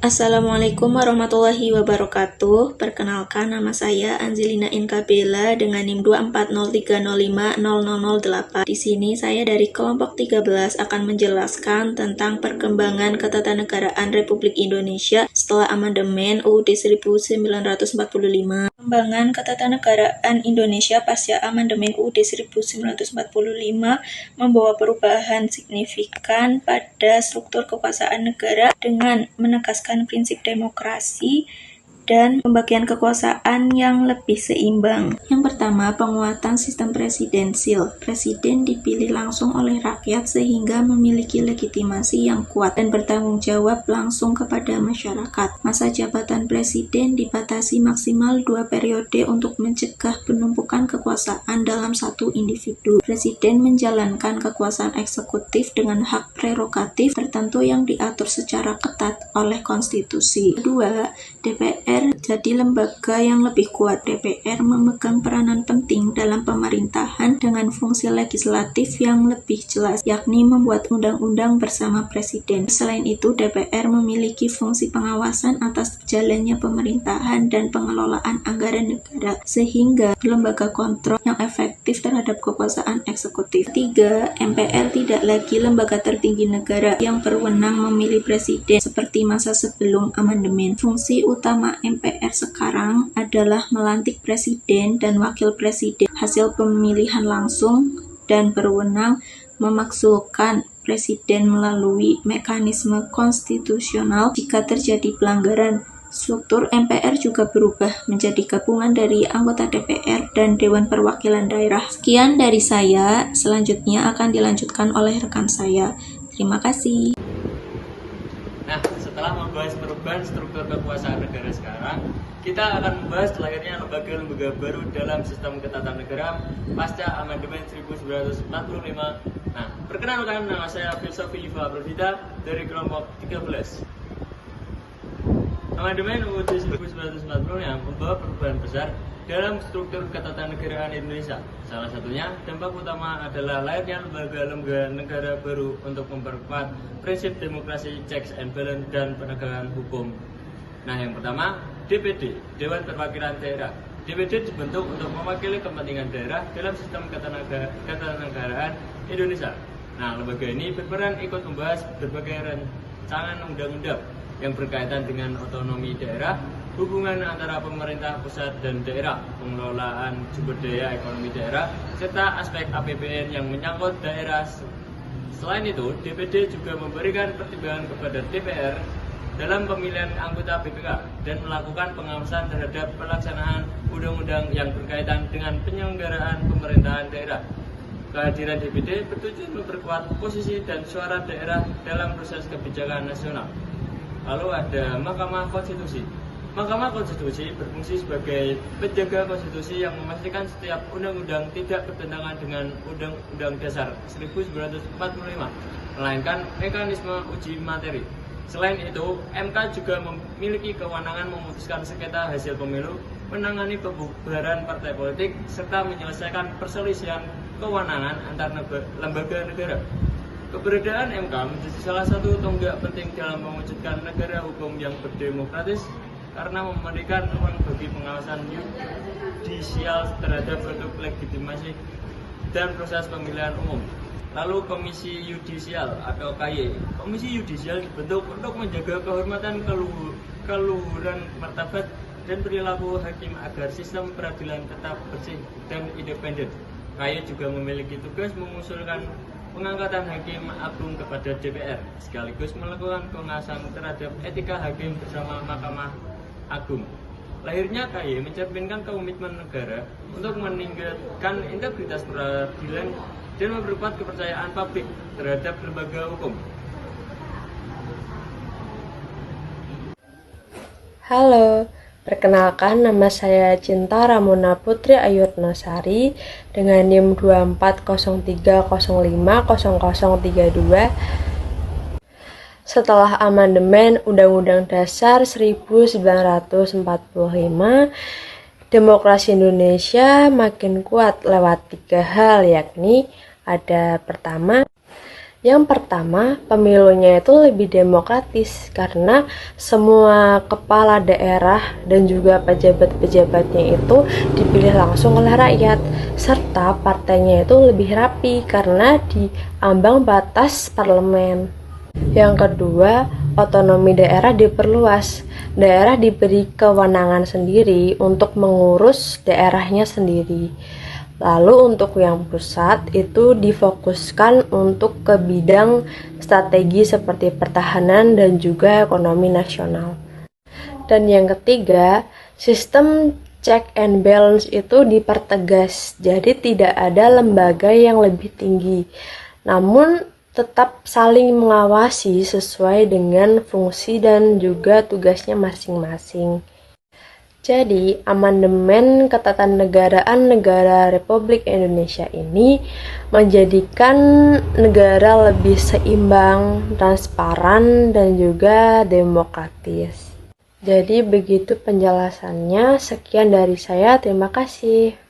Assalamualaikum warahmatullahi wabarakatuh. Perkenalkan, nama saya Angelina Inka Bella dengan NIM 24030500008. Di sini saya dari kelompok 13 akan menjelaskan tentang perkembangan ketatanegaraan Republik Indonesia setelah amandemen UUD 1945. Perkembangan ketatanegaraan Indonesia pasca amandemen UUD 1945 membawa perubahan signifikan pada struktur kekuasaan negara dengan menegaskan prinsip demokrasi dan pembagian kekuasaan yang lebih seimbang. Yang pertama, penguatan sistem presidensil. Presiden dipilih langsung oleh rakyat sehingga memiliki legitimasi yang kuat dan bertanggung jawab langsung kepada masyarakat. Masa jabatan presiden dibatasi maksimal 2 periode untuk mencegah penumpukan kekuasaan dalam satu individu. Presiden menjalankan kekuasaan eksekutif dengan hak prerogatif tertentu yang diatur secara ketat oleh konstitusi. Kedua, DPR jadi lembaga yang lebih kuat. DPR memegang peranan penting dalam pemerintahan dengan fungsi legislatif yang lebih jelas, yakni membuat undang-undang bersama presiden. Selain itu, DPR memiliki fungsi pengawasan atas jalannya pemerintahan dan pengelolaan anggaran negara, sehingga lembaga kontrol yang efektif terhadap kekuasaan eksekutif. 3. MPR tidak lagi lembaga tertinggi negara yang berwenang memilih presiden seperti masa sebelum amandemen. Fungsi utama MPR sekarang adalah melantik presiden dan wakil presiden hasil pemilihan langsung dan berwenang memakzulkan presiden melalui mekanisme konstitusional jika terjadi pelanggaran. Struktur MPR juga berubah menjadi gabungan dari anggota DPR dan Dewan Perwakilan Daerah. Sekian dari saya, selanjutnya akan dilanjutkan oleh rekan saya. Terima kasih. Nah, setelah membahas perubahan struktur kekuasaan negara sekarang, kita akan membahas lahirnya lembaga-lembaga baru dalam sistem ketatanegaraan pasca amandemen 1945. Nah, perkenalkan, nama saya Filsafy Iva Pravita dari kelompok 13. Amandemen UUD 1945 yang membawa perubahan besar dalam struktur ketatanegaraan Indonesia. Salah satunya, dampak utama adalah lahirnya lembaga-lembaga negara baru untuk memperkuat prinsip demokrasi, checks and balance, dan penegakan hukum. Nah, yang pertama, DPD, Dewan Perwakilan Daerah. DPD dibentuk untuk mewakili kepentingan daerah dalam sistem ketatanegaraan Indonesia. Nah, lembaga ini berperan ikut membahas berbagai rancangan undang-undang yang berkaitan dengan otonomi daerah, hubungan antara pemerintah pusat dan daerah, pengelolaan sumber daya ekonomi daerah, serta aspek APBN yang menyangkut daerah. Selain itu, DPD juga memberikan pertimbangan kepada DPR dalam pemilihan anggota BPK dan melakukan pengawasan terhadap pelaksanaan undang-undang yang berkaitan dengan penyelenggaraan pemerintahan daerah. Kehadiran DPD bertujuan memperkuat posisi dan suara daerah dalam proses kebijakan nasional. Lalu ada Mahkamah Konstitusi. Mahkamah Konstitusi berfungsi sebagai penjaga konstitusi yang memastikan setiap undang-undang tidak bertentangan dengan Undang-Undang Dasar 1945, melainkan mekanisme uji materi. Selain itu, MK juga memiliki kewenangan memutuskan sengketa hasil pemilu, menangani pembubaran partai politik, serta menyelesaikan perselisihan kewenangan antar lembaga negara. Keberadaan MK menjadi salah satu tonggak penting dalam mewujudkan negara hukum yang berdemokratis karena memberikan ruang bagi pengawasan yudisial terhadap bentuk legitimasi dan proses pemilihan umum. Lalu Komisi Yudisial atau KY. Komisi Yudisial dibentuk untuk menjaga kehormatan, keluhuran martabat dan perilaku hakim agar sistem peradilan tetap bersih dan independen. KY juga memiliki tugas mengusulkan pengangkatan hakim agung kepada DPR, sekaligus melakukan pengawasan terhadap etika hakim bersama Mahkamah Agung. Lahirnya KY mencerminkan komitmen negara untuk meningkatkan integritas peradilan dan memperkuat kepercayaan publik terhadap lembaga hukum. Halo, perkenalkan nama saya Cinta Ramona Putri Ayutnosari dengan NIM 2403050032. Setelah amandemen Undang-Undang Dasar 1945, demokrasi Indonesia makin kuat lewat 3 hal, yakni yang pertama, pemilunya itu lebih demokratis karena semua kepala daerah dan juga pejabat-pejabatnya itu dipilih langsung oleh rakyat, serta partainya itu lebih rapi karena di ambang batas parlemen. Yang kedua, otonomi daerah diperluas. Daerah diberi kewenangan sendiri untuk mengurus daerahnya sendiri. Lalu untuk yang pusat itu difokuskan untuk ke bidang strategi seperti pertahanan dan juga ekonomi nasional. Dan yang ketiga, sistem check and balance itu dipertegas. Jadi tidak ada lembaga yang lebih tinggi, namun tetap saling mengawasi sesuai dengan fungsi dan juga tugasnya masing-masing. Jadi, amandemen ketatanegaraan negara Republik Indonesia ini menjadikan negara lebih seimbang, transparan, dan juga demokratis. Jadi, begitu penjelasannya. Sekian dari saya, terima kasih.